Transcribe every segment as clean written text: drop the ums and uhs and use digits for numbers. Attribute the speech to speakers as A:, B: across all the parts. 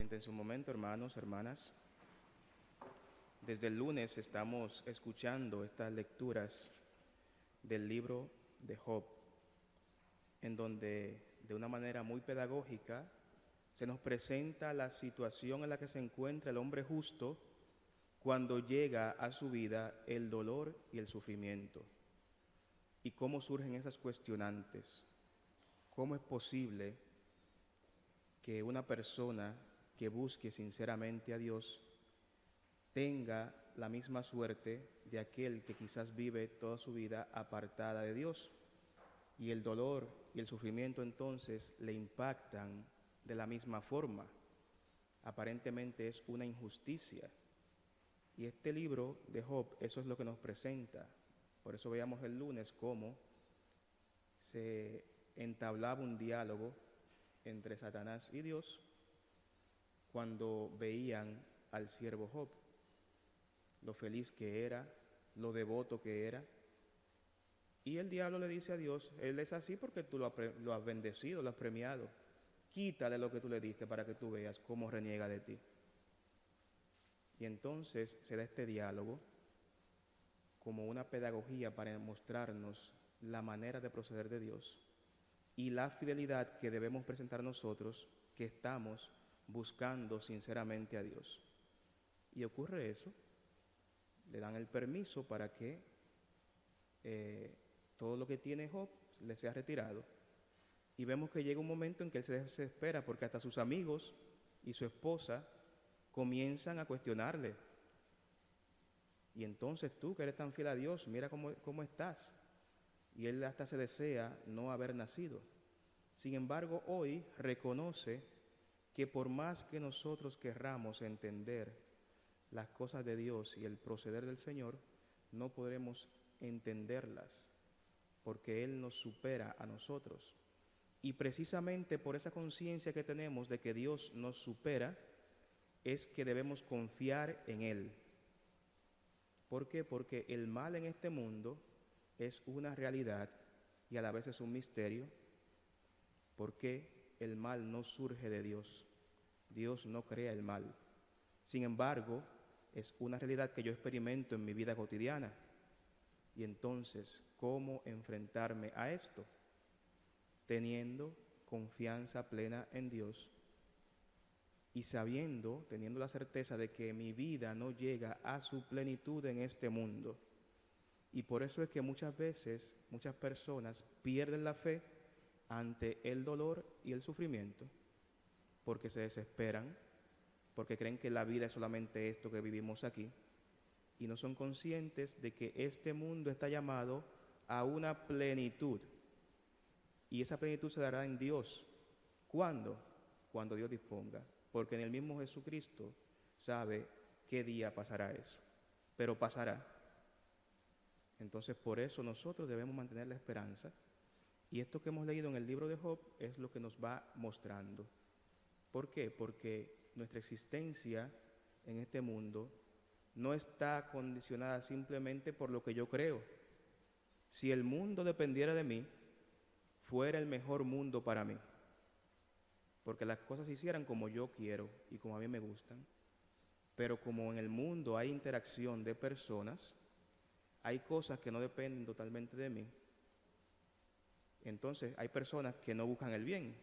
A: Siéntense un momento, hermanos, hermanas. Desde el lunes estamos escuchando estas lecturas del libro de Job, en donde de una manera muy pedagógica se nos presenta la situación en la que se encuentra el hombre justo cuando llega a su vida el dolor y el sufrimiento. Y cómo surgen esas cuestionantes. ¿Cómo es posible que una persona que busque sinceramente a Dios tenga la misma suerte de aquel que quizás vive toda su vida apartada de Dios? Y el dolor y el sufrimiento entonces le impactan de la misma forma. Aparentemente es una injusticia. Y este libro de Job, eso es lo que nos presenta. Por eso veíamos el lunes cómo se entablaba un diálogo entre Satanás y Dios cuando veían al siervo Job, lo feliz que era, lo devoto que era. Y el diablo le dice a Dios, él es así porque tú lo has bendecido, lo has premiado. Quítale lo que tú le diste para que tú veas cómo reniega de ti. Y entonces se da este diálogo como una pedagogía para mostrarnos la manera de proceder de Dios y la fidelidad que debemos presentar nosotros que estamos buscando sinceramente a Dios. Y ocurre eso, le dan el permiso para que todo lo que tiene Job le sea retirado. Y vemos que llega un momento en que él se desespera porque hasta sus amigos y su esposa comienzan a cuestionarle. Y entonces tú que eres tan fiel a Dios, mira cómo estás. Y él hasta se desea no haber nacido. Sin embargo, hoy reconoce que por más que nosotros querramos entender las cosas de Dios y el proceder del Señor, no podremos entenderlas, porque Él nos supera a nosotros. Y precisamente por esa conciencia que tenemos de que Dios nos supera, es que debemos confiar en Él. ¿Por qué? Porque el mal en este mundo es una realidad y a la vez es un misterio, porque el mal no surge de Dios. Dios no crea el mal. Sin embargo, es una realidad que yo experimento en mi vida cotidiana. Y entonces, ¿cómo enfrentarme a esto? Teniendo confianza plena en Dios y teniendo la certeza de que mi vida no llega a su plenitud en este mundo. Y por eso es que muchas veces, muchas personas pierden la fe ante el dolor y el sufrimiento, porque se desesperan, porque creen que la vida es solamente esto que vivimos aquí, y no son conscientes de que este mundo está llamado a una plenitud, y esa plenitud se dará en Dios. ¿Cuándo? Cuando Dios disponga, porque en el mismo Jesucristo sabe qué día pasará eso, pero pasará. Entonces por eso nosotros debemos mantener la esperanza, y esto que hemos leído en el libro de Job es lo que nos va mostrando. ¿Por qué? Porque nuestra existencia en este mundo no está condicionada simplemente por lo que yo creo. Si el mundo dependiera de mí, fuera el mejor mundo para mí, porque las cosas se hicieran como yo quiero y como a mí me gustan. Pero como en el mundo hay interacción de personas, hay cosas que no dependen totalmente de mí. Entonces hay personas que no buscan el bien.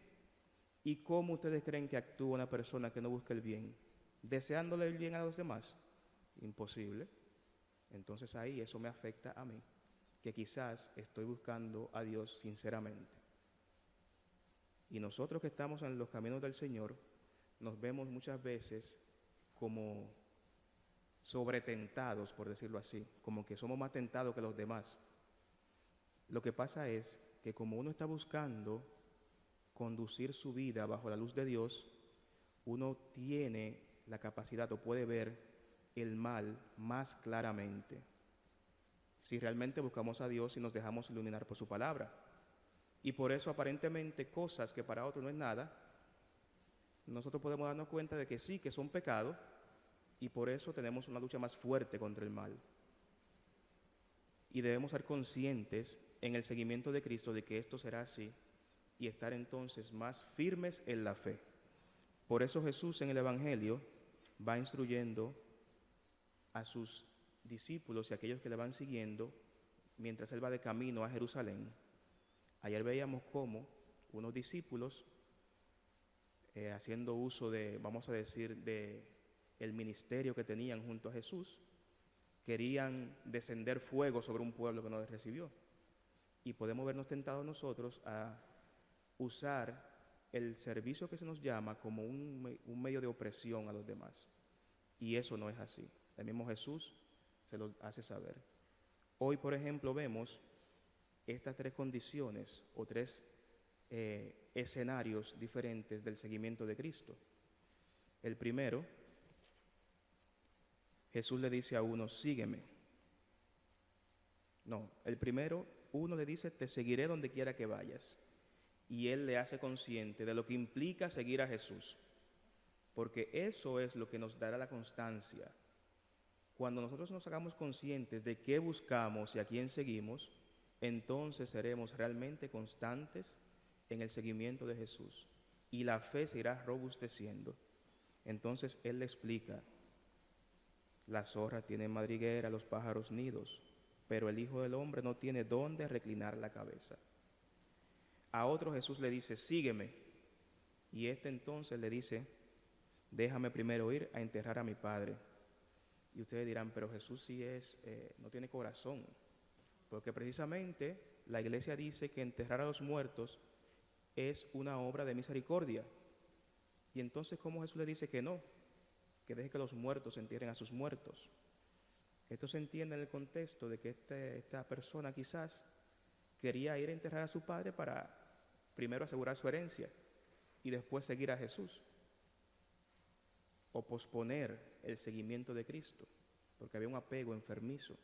A: ¿Y cómo ustedes creen que actúa una persona que no busca el bien? ¿Deseándole el bien a los demás? Imposible. Entonces ahí eso me afecta a mí, que quizás estoy buscando a Dios sinceramente. Y nosotros que estamos en los caminos del Señor, nos vemos muchas veces como sobretentados, por decirlo así, como que somos más tentados que los demás. Lo que pasa es que como uno está buscando conducir su vida bajo la luz de Dios, uno tiene la capacidad o puede ver el mal más claramente. Si realmente buscamos a Dios y nos dejamos iluminar por su palabra. Y por eso aparentemente cosas que para otros no es nada, nosotros podemos darnos cuenta de que sí, que son pecados, y por eso tenemos una lucha más fuerte contra el mal. Y debemos ser conscientes en el seguimiento de Cristo de que esto será así y estar entonces más firmes en la fe. Por eso Jesús en el Evangelio va instruyendo a sus discípulos y a aquellos que le van siguiendo mientras él va de camino a Jerusalén. Ayer veíamos cómo unos discípulos, haciendo uso de, vamos a decir, de el ministerio que tenían junto a Jesús, querían descender fuego sobre un pueblo que no les recibió. Y podemos vernos tentados nosotros a usar el servicio que se nos llama como un medio de opresión a los demás. Y eso no es así. El mismo Jesús se lo hace saber. Hoy, por ejemplo, vemos estas tres condiciones o tres escenarios diferentes del seguimiento de Cristo. El primero, Jesús le dice a uno, sígueme. No, el primero, uno le dice, te seguiré donde quiera que vayas. Y él le hace consciente de lo que implica seguir a Jesús, porque eso es lo que nos dará la constancia. Cuando nosotros nos hagamos conscientes de qué buscamos y a quién seguimos, entonces seremos realmente constantes en el seguimiento de Jesús y la fe se irá robusteciendo. Entonces él le explica, las zorras tienen madriguera, los pájaros nidos, pero el Hijo del Hombre no tiene dónde reclinar la cabeza. A otro Jesús le dice, sígueme. Y este entonces le dice, déjame primero ir a enterrar a mi padre. Y ustedes dirán, pero Jesús sí no tiene corazón. Porque precisamente la iglesia dice que enterrar a los muertos es una obra de misericordia. Y entonces, ¿cómo Jesús le dice que no? Que deje que los muertos entierren a sus muertos. Esto se entiende en el contexto de que esta persona quizás quería ir a enterrar a su padre para primero asegurar su herencia y después seguir a Jesús, o posponer el seguimiento de Cristo, porque había un apego enfermizo.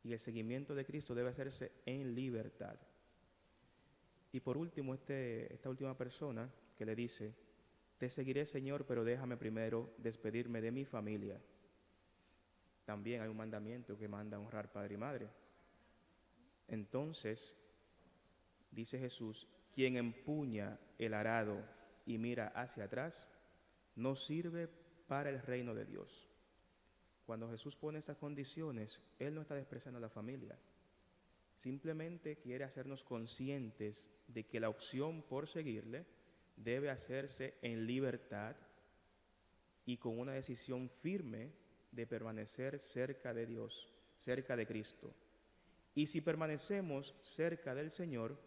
A: Y el seguimiento de Cristo debe hacerse en libertad. Y por último, esta última persona que le dice, te seguiré, Señor, pero déjame primero despedirme de mi familia. También hay un mandamiento que manda a honrar padre y madre. Entonces, dice Jesús, quien empuña el arado y mira hacia atrás, no sirve para el reino de Dios. Cuando Jesús pone esas condiciones, Él no está despreciando a la familia. Simplemente quiere hacernos conscientes de que la opción por seguirle debe hacerse en libertad y con una decisión firme de permanecer cerca de Dios, cerca de Cristo. Y si permanecemos cerca del Señor,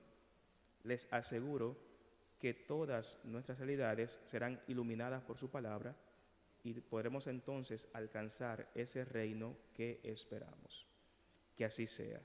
A: les aseguro que todas nuestras realidades serán iluminadas por su palabra y podremos entonces alcanzar ese reino que esperamos. Que así sea.